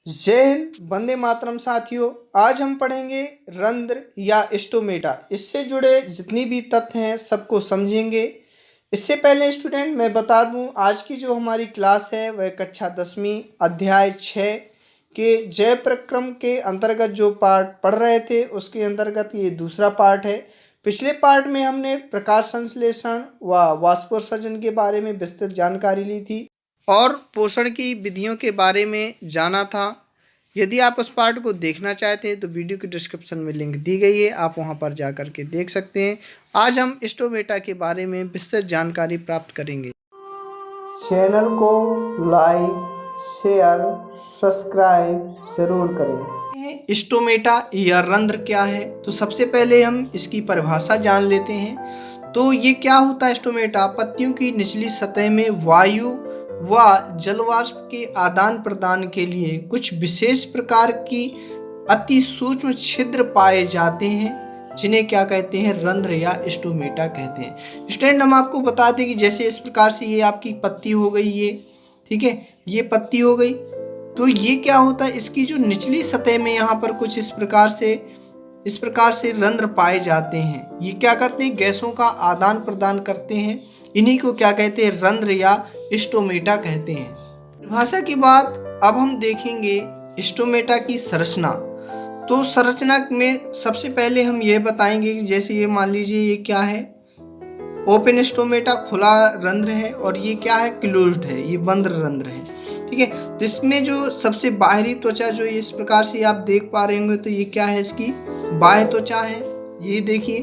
जय हिंद, वंदे मातरम साथियों। आज हम पढ़ेंगे रंध्र या स्टोमेटा। इससे जुड़े जितनी भी तथ्य हैं सबको समझेंगे। इससे पहले स्टूडेंट मैं बता दूं, आज की जो हमारी क्लास है वह कक्षा 10वीं अध्याय 6 के जय प्रक्रम के अंतर्गत जो पार्ट पढ़ रहे थे उसके अंतर्गत ये दूसरा पार्ट है। पिछले पार्ट में हमने प्रकाश संश्लेषण व वाष्पोत्सर्जन के बारे में विस्तृत जानकारी ली थी और पोषण की विधियों के बारे में जाना था। यदि आप उस पार्ट को देखना चाहते हैं तो वीडियो के डिस्क्रिप्शन में लिंक दी गई है, आप वहां पर जा कर के देख सकते हैं। आज हम स्टोमेटा के बारे में विस्तृत जानकारी प्राप्त करेंगे। चैनल को लाइक, शेयर, सब्सक्राइब जरूर करें। स्टोमेटा या रंध्र क्या है, तो सबसे पहले हम इसकी परिभाषा जान लेते हैं। तो ये क्या होता है स्टोमेटा? पत्तियों की निचली सतह में वायु व जलवाष्प के आदान प्रदान के लिए कुछ विशेष प्रकार की अति सूक्ष्म छिद्र पाए जाते हैं, जिन्हें क्या कहते हैं? रंध्र या स्टोमेटा कहते हैं। स्टूडेंट, हम आपको बता दें कि जैसे इस प्रकार से ये आपकी पत्ती हो गई, ये ठीक है, ये पत्ती हो गई। तो ये क्या होता है, इसकी जो निचली सतह में यहाँ पर कुछ इस प्रकार से रंध्र पाए जाते हैं। ये क्या करते हैं? गैसों का आदान प्रदान करते हैं। इन्हीं को क्या कहते हैं? रंध्र या स्टोमेटा कहते हैं। परिभाषा की बात अब हम देखेंगे स्टोमेटा की संरचना। तो संरचना में सबसे पहले हम ये बताएंगे कि जैसे ये मान लीजिए ये क्या है? ओपन स्टोमेटा, खुला रंध्र है, और ये क्या है? क्लोज्ड है, ये बंद रंध्र है। ठीक है, तो इसमें जो सबसे बाहरी त्वचा जो इस प्रकार से आप देख पा रहे होंगे, तो ये क्या है? इसकी बाह्य त्वचा है, ये देखिए।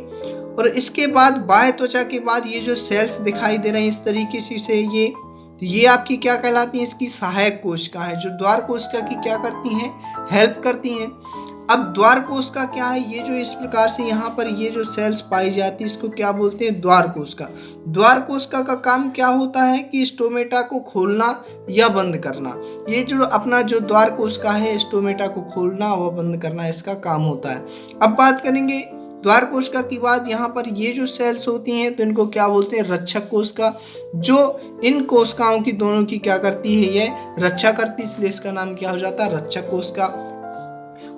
और इसके बाद बाह्य त्वचा के बाद ये जो सेल्स दिखाई दे रहे हैं इस तरीके से ये आपकी क्या कहलाती है? इसकी सहायक कोशिका है, जो द्वार कोशिका की क्या करती हैं? हेल्प करती हैं। अब द्वार कोशिका क्या है? ये जो इस प्रकार से यहाँ पर ये जो सेल्स पाई जाती है इसको क्या बोलते हैं? द्वार कोशिका। द्वार कोशिका का काम क्या होता है कि स्टोमेटा को खोलना या बंद करना। ये जो अपना जो द्वार कोशिका है, स्टोमेटा को खोलना व बंद करना इसका काम होता है। अब बात करेंगे द्वार कोशिका की बात। यहाँ पर ये जो सेल्स होती हैं तो इनको क्या बोलते हैं? रक्षक कोशिका। जो इन कोशिकाओं की दोनों की क्या करती है? ये रक्षा करती है, इसलिए इसका नाम क्या हो जाता है? रक्षक कोशिका।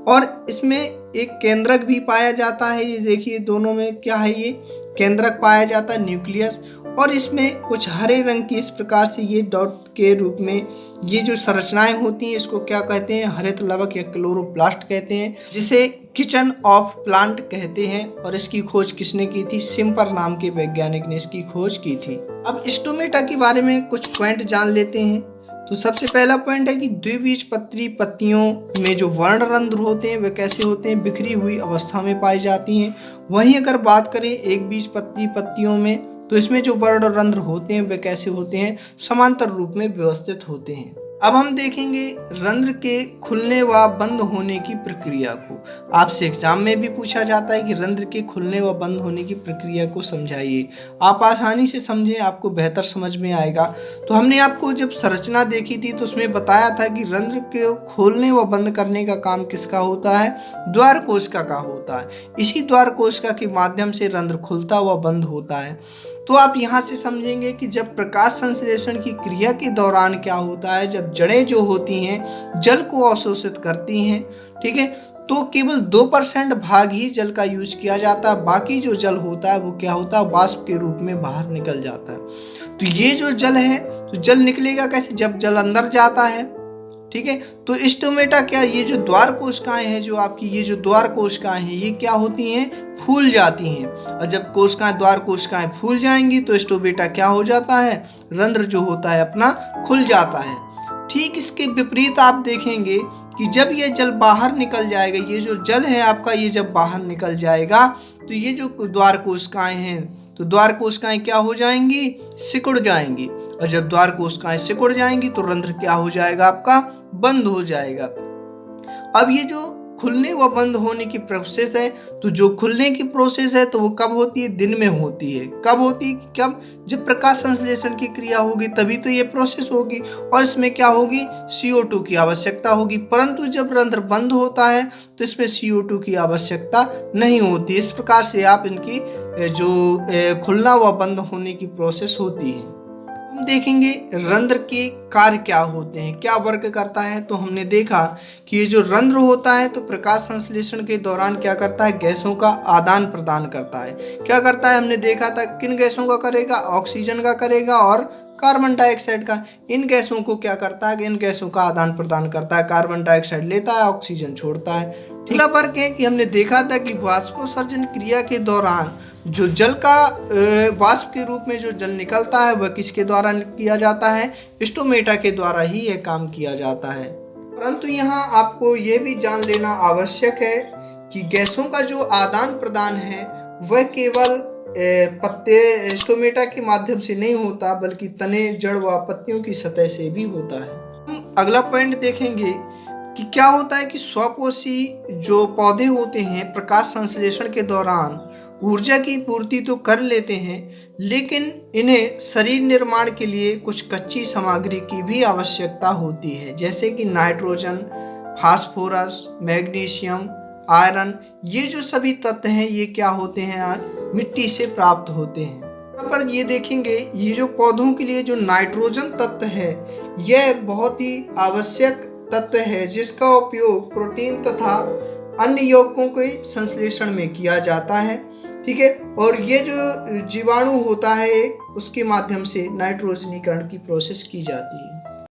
और इसमें एक केंद्रक भी पाया जाता है। ये देखिए दोनों में क्या है? ये केंद्रक पाया जाता है, न्यूक्लियस। और इसमें कुछ हरे रंग की इस प्रकार से ये डॉट के रूप में ये जो संरचनाएं होती हैं इसको क्या कहते हैं? हरित लवक या क्लोरोप्लास्ट कहते हैं, जिसे किचन ऑफ प्लांट कहते हैं। और इसकी खोज किसने की थी? शिम्पर नाम के वैज्ञानिक ने इसकी खोज की थी। अब स्टोमेटा के बारे में कुछ पॉइंट जान लेते हैं। तो सबसे पहला पॉइंट है कि द्विबीजपत्री पत्तियों में जो वर्णरंध्र होते हैं वे कैसे होते हैं? बिखरी हुई अवस्था में पाई जाती हैं। वहीं अगर बात करें एक बीजपत्री पत्तियों में, तो इसमें जो वर्णरंध्र होते हैं वे कैसे होते हैं? समांतर रूप में व्यवस्थित होते हैं। अब हम देखेंगे रंध्र के खुलने व बंद होने की प्रक्रिया को। आपसे एग्जाम में भी पूछा जाता है कि रंध्र के खुलने व बंद होने की प्रक्रिया को समझाइए। आप आसानी से समझें, आपको बेहतर समझ में आएगा। तो हमने आपको जब संरचना देखी थी तो उसमें बताया था कि रंध्र के खोलने व बंद करने का काम किसका होता है? द्वार कोशिका का होता है। इसी द्वार कोशिका के माध्यम से रंध्र खुलता व बंद होता है। तो आप यहाँ से समझेंगे कि जब प्रकाश संश्लेषण की क्रिया के दौरान क्या होता है, जब जड़ें जो होती हैं जल को अवशोषित करती हैं, ठीक है, तो केवल 2% भाग ही जल का यूज किया जाता है। बाकी जो जल होता है वो क्या होता है? वाष्प के रूप में बाहर निकल जाता है। तो ये जो जल है, तो जल निकलेगा कैसे? जब जल अंदर जाता है, ठीक है। तो स्टोमेटा क्या, ये जो द्वार कोशिकाएं हैं, जो आपकी ये जो द्वार कोशिकाएं हैं, ये क्या होती हैं? फूल जाती हैं। और जब कोशिकाएं द्वार कोशिकाएं फूल जाएंगी तो स्टोमेटा क्या हो जाता है? रंध्र जो होता है अपना खुल जाता है। ठीक इसके विपरीत आप देखेंगे कि जब ये जल बाहर निकल जाएगा, ये जो जल है आपका, ये जब बाहर निकल जाएगा तो ये जो द्वार कोशिकाएं हैं, तो द्वार कोशिकाएं क्या हो जाएंगी? सिकुड़ जाएंगी। और जब द्वार कोशिकाएं सिकुड़ जाएंगी तो रंध्र क्या हो जाएगा? आपका बंद हो जाएगा। अब ये जो खुलने व बंद होने की प्रोसेस है, तो जो खुलने की प्रोसेस है तो वो कब होती है? दिन में होती है। कब होती है? कब? जब प्रकाश संश्लेषण की क्रिया होगी तभी तो ये प्रोसेस होगी, और इसमें क्या होगी? CO2 की आवश्यकता होगी। परंतु जब रंध्र बंद होता है तो इसमें CO2 की आवश्यकता नहीं होती। इस प्रकार से आप इनकी जो खुलना व बंद होने की प्रोसेस होती है। देखेंगे रंध्र के कार्य क्या होते हैं, क्या वर्क करता है। तो हमने देखा कि ये जो रंध्र होता है तो प्रकाश संश्लेषण के दौरान क्या करता है, गैसों का आदान प्रदान करता है। क्या करता है, हमने देखा था किन गैसों का करेगा, ऑक्सीजन का करेगा और कार्बन डाइऑक्साइड का। इन गैसों को क्या करता है, इन गैसों का आदान प्रदान करता है। कार्बन डाइऑक्साइड लेता है, ऑक्सीजन छोड़ता है। अगला फर्क है कि हमने देखा था कि वाष्पोत्सर्जन क्रिया के दौरान जो जल का वाष्प के रूप में जो जल निकलता है वह किसके द्वारा किया जाता है, स्टोमेटा के द्वारा ही यह काम किया जाता है। परंतु यहाँ आपको ये भी जान लेना आवश्यक है कि गैसों का जो आदान प्रदान है वह केवल पत्ते स्टोमेटा के माध्यम से नहीं होता, बल्कि तने, जड़ व पत्तियों की सतह से भी होता है। हम अगला पॉइंट देखेंगे कि क्या होता है कि स्वपोषी जो पौधे होते हैं प्रकाश संश्लेषण के दौरान ऊर्जा की पूर्ति तो कर लेते हैं, लेकिन इन्हें शरीर निर्माण के लिए कुछ कच्ची सामग्री की भी आवश्यकता होती है, जैसे कि नाइट्रोजन, फास्फोरस, मैग्नीशियम, आयरन। ये जो सभी तत्व हैं ये क्या होते हैं, मिट्टी से प्राप्त होते हैं। यहाँ पर ये देखेंगे ये जो पौधों के लिए जो नाइट्रोजन तत्व है यह बहुत ही आवश्यक तत्व है, जिसका उपयोग प्रोटीन तथा अन्य यौगिकों के संश्लेषण में किया जाता है। ठीक है, और ये जो जीवाणु होता है उसके माध्यम से नाइट्रोजनीकरण की प्रोसेस की जाती है।